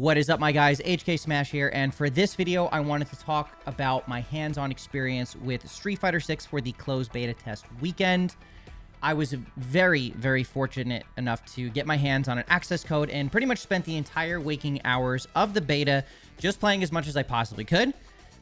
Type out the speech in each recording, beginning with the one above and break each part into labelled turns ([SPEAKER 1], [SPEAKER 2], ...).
[SPEAKER 1] What is up, my guys? HKsmash here, and for this video, I wanted to talk about my hands-on experience with Street Fighter 6 for the closed beta test weekend. I was very, very fortunate enough to get my hands on an access code and pretty much spent the entire waking hours of the beta just playing as much as I possibly could.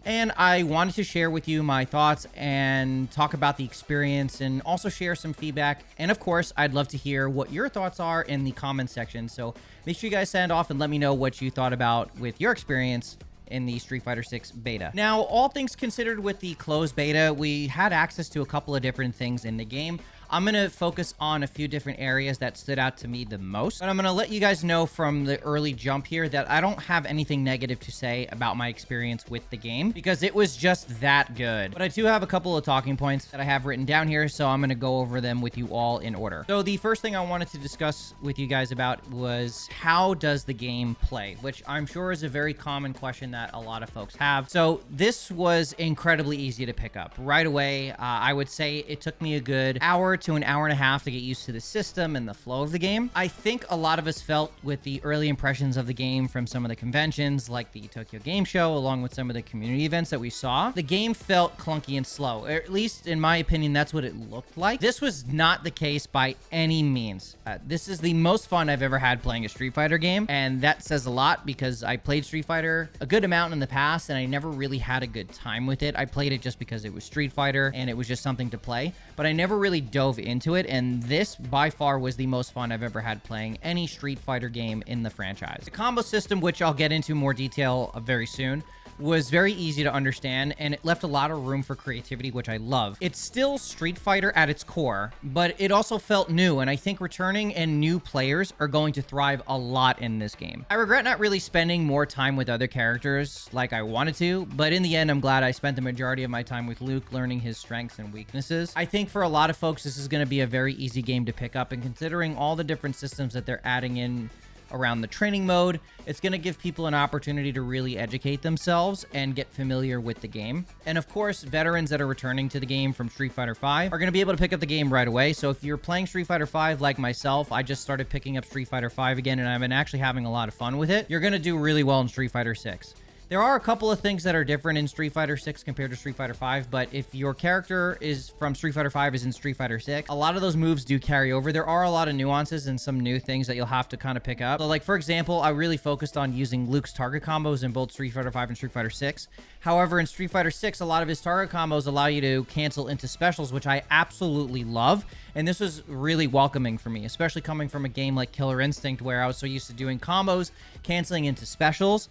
[SPEAKER 1] And I wanted to share with you my thoughts and talk about the experience and also share some feedback. And of course, I'd love to hear what your thoughts are in the comments section. So make sure you guys send off and let me know what you thought about with your experience in the Street Fighter 6 beta. Now, all things considered with the closed beta, we had access to a couple of different things in the game. I'm going to focus on a few different areas that stood out to me the most. But I'm going to let you guys know from the early jump here that I don't have anything negative to say about my experience with the game because it was just that good. But I do have a couple of talking points that I have written down here, so I'm going to go over them with you all in order. So the first thing I wanted to discuss with you guys about was how does the game play, which I'm sure is a very common question that a lot of folks have. So this was incredibly easy to pick up right away. I would say it took me a good hour to an hour and a half to get used to the system and the flow of the game. I think a lot of us felt with the early impressions of the game from some of the conventions like the Tokyo Game Show, along with some of the community events that we saw, the game felt clunky and slow. Or at least in my opinion, that's what it looked like. This was not the case by any means. This is the most fun I've ever had playing a Street Fighter game, and that says a lot because I played Street Fighter a good amount in the past and I never really had a good time with it. I played it just because it was Street Fighter and it was just something to play, but I never really dove into it, and this by far was the most fun I've ever had playing any Street Fighter game in the franchise. The combo system, which I'll get into more detail very soon, was very easy to understand, and it left a lot of room for creativity, which I love. It's still Street Fighter at its core, but it also felt new, and I think returning and new players are going to thrive a lot in this game. I regret not really spending more time with other characters like I wanted to, but in the end, I'm glad I spent the majority of my time with Luke learning his strengths and weaknesses. I think for a lot of folks, this is going to be a very easy game to pick up, and considering all the different systems that they're adding in around the training mode, it's going to give people an opportunity to really educate themselves and get familiar with the game. And of course, veterans that are returning to the game from Street Fighter V are going to be able to pick up the game right away. So if you're playing Street Fighter V like myself, I just started picking up Street Fighter V again, and I've been actually having a lot of fun with it. You're going to do really well in Street Fighter 6. There are a couple of things that are different in Street Fighter 6 compared to Street Fighter 5, but if your character is from Street Fighter 5 is in Street Fighter 6, a lot of those moves do carry over. There are a lot of nuances and some new things that you'll have to kind of pick up. So like, for example, I really focused on using Luke's target combos in both Street Fighter 5 and Street Fighter 6. However, in Street Fighter 6, a lot of his target combos allow you to cancel into specials, which I absolutely love. And this was really welcoming for me, especially coming from a game like Killer Instinct, where I was so used to doing combos, canceling into specials.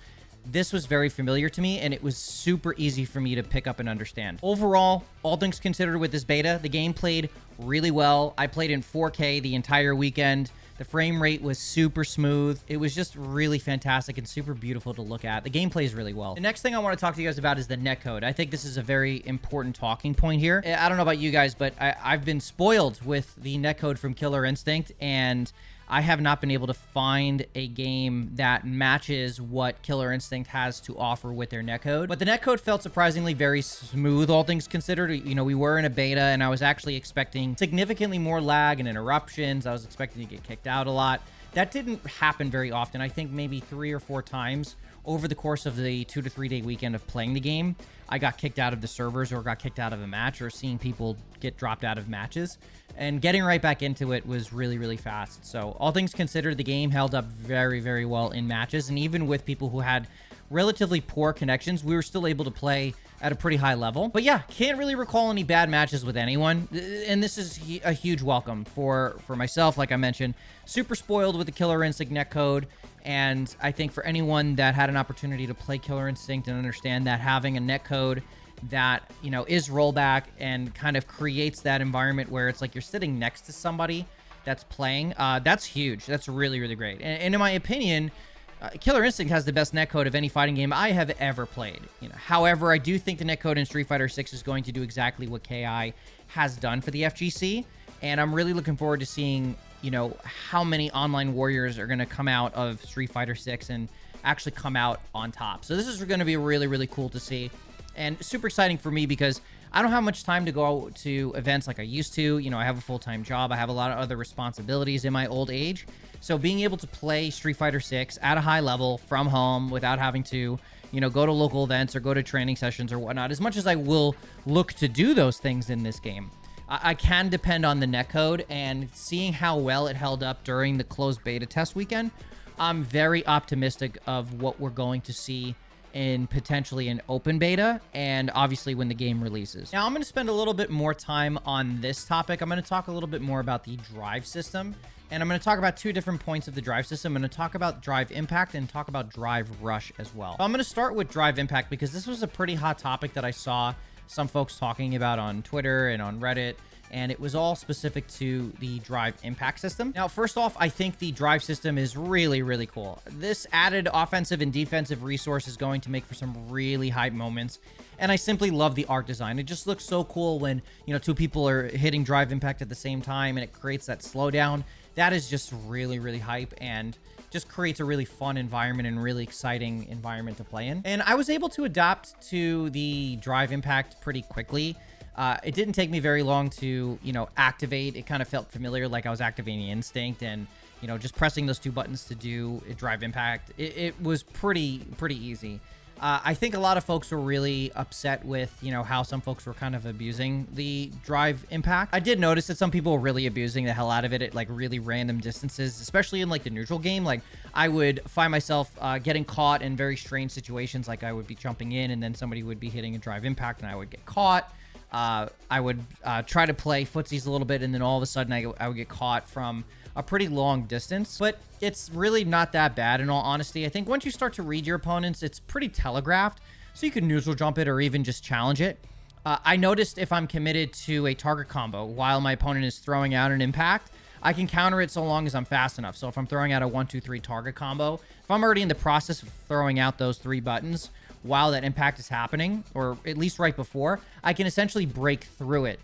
[SPEAKER 1] This was very familiar to me, and it was super easy for me to pick up and understand. Overall, all things considered with this beta, the game played really well. I played in 4K the entire weekend. The frame rate was super smooth. It was just really fantastic and super beautiful to look at. The game plays really well. The next thing I want to talk to you guys about is the netcode. I think this is a very important talking point here. I don't know about you guys, but I've been spoiled with the netcode from Killer Instinct, and I have not been able to find a game that matches what Killer Instinct has to offer with their netcode. But the netcode felt surprisingly very smooth, all things considered. You know, we were in a beta, and I was actually expecting significantly more lag and interruptions. I was expecting to get kicked out a lot. That didn't happen very often. I think maybe 3 or 4 times over the course of the 2 to 3 day weekend of playing the game, I got kicked out of the servers or got kicked out of a match, or seeing people get dropped out of matches. And getting right back into it was really, really fast. So all things considered, the game held up very, very well in matches. And even with people who had relatively poor connections, we were still able to play at a pretty high level. But yeah, can't really recall any bad matches with anyone. And this is a huge welcome for myself. Like I mentioned, super spoiled with the Killer Instinct netcode. And I think for anyone that had an opportunity to play Killer Instinct and understand that having a netcode that, you know, is rollback and kind of creates that environment where it's like you're sitting next to somebody that's playing, that's huge. That's really, really great. And in my opinion, Killer Instinct has the best netcode of any fighting game I have ever played. You know, however, I do think the netcode in Street Fighter 6 is going to do exactly what KI has done for the FGC, and I'm really looking forward to seeing, you know, how many online warriors are going to come out of Street Fighter 6 and actually come out on top. So this is going to be really, really cool to see. And super exciting for me because I don't have much time to go to events like I used to. You know, I have a full-time job. I have a lot of other responsibilities in my old age. So being able to play Street Fighter 6 at a high level from home without having to, you know, go to local events or go to training sessions or whatnot, as much as I will look to do those things in this game, I can depend on the netcode, and seeing how well it held up during the closed beta test weekend, I'm very optimistic of what we're going to see in potentially an open beta and obviously when the game releases. Now, I'm going to spend a little bit more time on this topic. I'm going to talk a little bit more about the drive system, and I'm going to talk about two different points of the drive system. I'm going to talk about drive impact and talk about drive rush as well. So I'm going to start with drive impact because this was a pretty hot topic that I saw some folks talking about on Twitter and on Reddit, and it was all specific to the drive impact system. Now, first off, I think the drive system is really, really cool. This added offensive and defensive resource is going to make for some really hype moments, and I simply love the art design. It just looks so cool when, you know, two people are hitting drive impact at the same time, and it creates that slowdown. That is just really, really hype, and just creates a really fun environment and really exciting environment to play in. And I was able to adapt to the drive impact pretty quickly. It didn't take me very long to, you know, activate. It kind of felt familiar, like I was activating instinct, and, you know, just pressing those two buttons to do a drive impact. It was pretty easy. I think a lot of folks were really upset with, you know, how some folks were kind of abusing the drive impact. I did notice that some people were really abusing the hell out of it at like really random distances, especially in like the neutral game. Like I would find myself getting caught in very strange situations. Like I would be jumping in and then somebody would be hitting a drive impact and I would get caught. I would try to play footsies a little bit, and then all of a sudden I would get caught from a pretty long distance. But it's really not that bad, in all honesty. I think once you start to read your opponents, it's pretty telegraphed, so you can neutral jump it or even just challenge it. I noticed if I'm committed to a target combo while my opponent is throwing out an impact, I can counter it so long as I'm fast enough. So if I'm throwing out a 1-2-3 target combo, if I'm already in the process of throwing out those 3 buttons while that impact is happening, or at least right before, I can essentially break through it,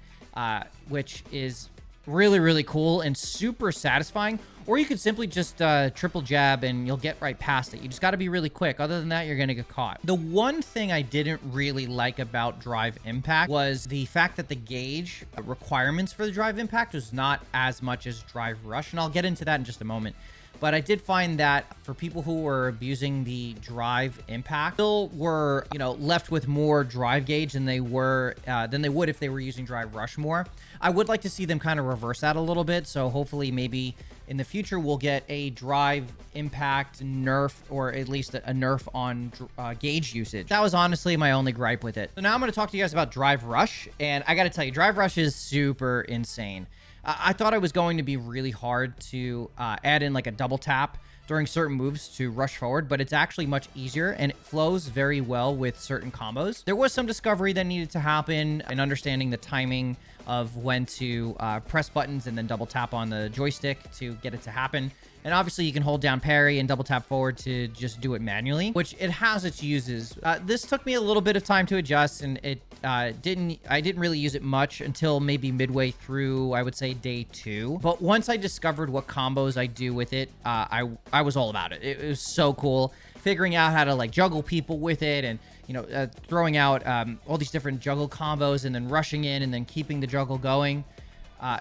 [SPEAKER 1] which is really, really cool and super satisfying. Or you could simply just triple jab and you'll get right past it. You just got to be really quick. Other than that, you're going to get caught. The one thing I didn't really like about drive impact was the fact that the gauge requirements for the drive impact was not as much as drive rush, and I'll get into that in just a moment. But I did find that for people who were abusing the drive impact, still were, you know, left with more drive gauge than they would if they were using drive rush more. I would like to see them kind of reverse that a little bit. So hopefully maybe in the future we'll get a drive impact nerf, or at least a nerf on gauge usage. That was honestly my only gripe with it. So now I'm going to talk to you guys about drive rush, and I got to tell you, drive rush is super insane. I thought it was going to be really hard to add in like a double tap during certain moves to rush forward, but it's actually much easier and it flows very well with certain combos. There was some discovery that needed to happen and understanding the timing of when to press buttons and then double tap on the joystick to get it to happen. And obviously you can hold down parry and double tap forward to just do it manually, which it has its uses. This took me a little bit of time to adjust, and I didn't really use it much until maybe midway through, I would say day 2. But once I discovered what combos I do with it, I was all about it. It was so cool. Figuring out how to like juggle people with it, and, you know, throwing out all these different juggle combos and then rushing in and then keeping the juggle going.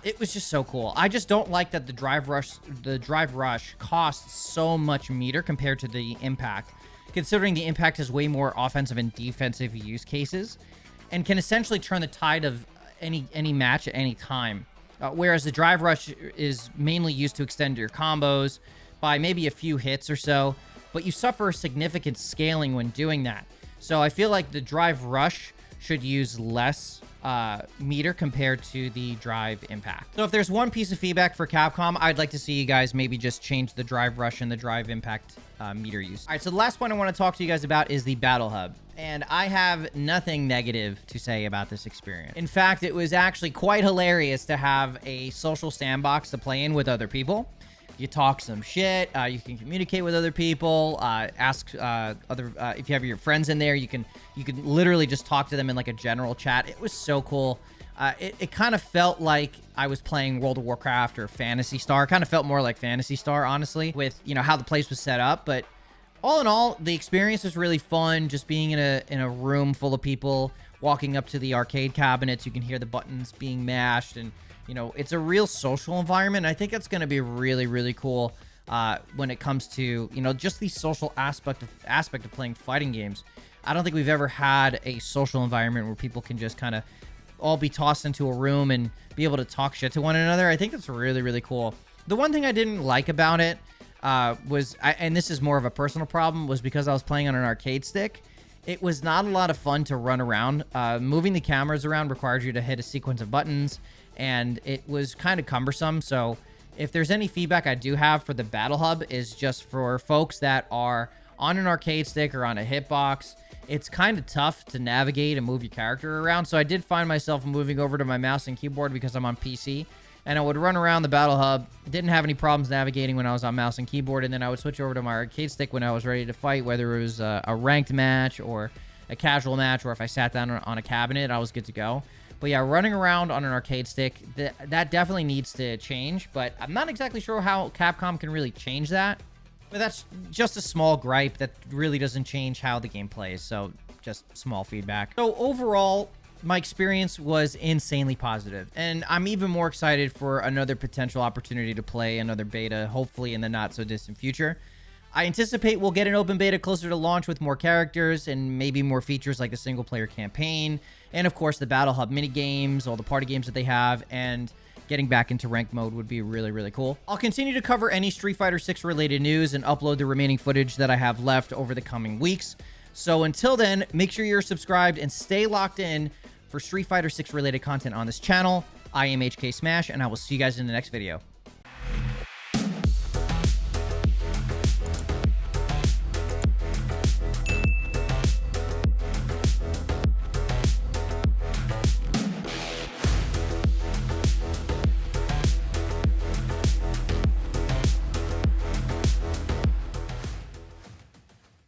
[SPEAKER 1] It was just so cool. I just don't like that the drive rush costs so much meter compared to the impact, considering the impact has way more offensive and defensive use cases and can essentially turn the tide of any match at any time. Whereas the drive rush is mainly used to extend your combos by maybe a few hits or so, but you suffer significant scaling when doing that. So I feel like the drive rush should use less meter compared to the drive impact. So if there's one piece of feedback for Capcom, I'd like to see you guys maybe just change the drive rush and the drive impact meter use. All right, so the last point I want to talk to you guys about is the Battle Hub. And I have nothing negative to say about this experience. In fact, it was actually quite hilarious to have a social sandbox to play in with other people. You talk some shit, you can communicate with other people, ask if you have your friends in there, you can literally just talk to them in like a general chat. It was so cool. It kind of felt like I was playing World of Warcraft or Phantasy Star. It kind of felt more like Phantasy Star, honestly, with, you know, how the place was set up. But All in all, the experience was really fun. Just being in a room full of people, walking up to the arcade cabinets, you can hear the buttons being mashed, and you know, it's a real social environment. I think that's going to be really, really cool when it comes to, you know, just the social aspect of playing fighting games. I don't think we've ever had a social environment where people can just kind of all be tossed into a room and be able to talk shit to one another. I think that's really, really cool. The one thing I didn't like about it and this is more of a personal problem, was because I was playing on an arcade stick. It was not a lot of fun to run around. Moving the cameras around requires you to hit a sequence of buttons, and it was kind of cumbersome. So if there's any feedback I do have for the Battle Hub, is just for folks that are on an arcade stick or on a hitbox. It's kind of tough to navigate and move your character around. So I did find myself moving over to my mouse and keyboard because I'm on PC. And I would run around the Battle Hub. Didn't have any problems navigating when I was on mouse and keyboard. And then I would switch over to my arcade stick when I was ready to fight, whether it was a ranked match or a casual match, or if I sat down on a cabinet, I was good to go. But yeah, running around on an arcade stick, that definitely needs to change. But I'm not exactly sure how Capcom can really change that. But that's just a small gripe that really doesn't change how the game plays. So just small feedback. So overall, my experience was insanely positive, and I'm even more excited for another potential opportunity to play another beta, hopefully in the not so distant future. I anticipate we'll get an open beta closer to launch with more characters and maybe more features like the single player campaign, and of course the Battle Hub mini games, all the party games that they have, and getting back into ranked mode would be really, really cool. I'll continue to cover any Street Fighter 6 related news and upload the remaining footage that I have left over the coming weeks. So until then, make sure you're subscribed and stay locked in for Street Fighter 6 related content on this channel. I am HKsmash, and I will see you guys in the next video.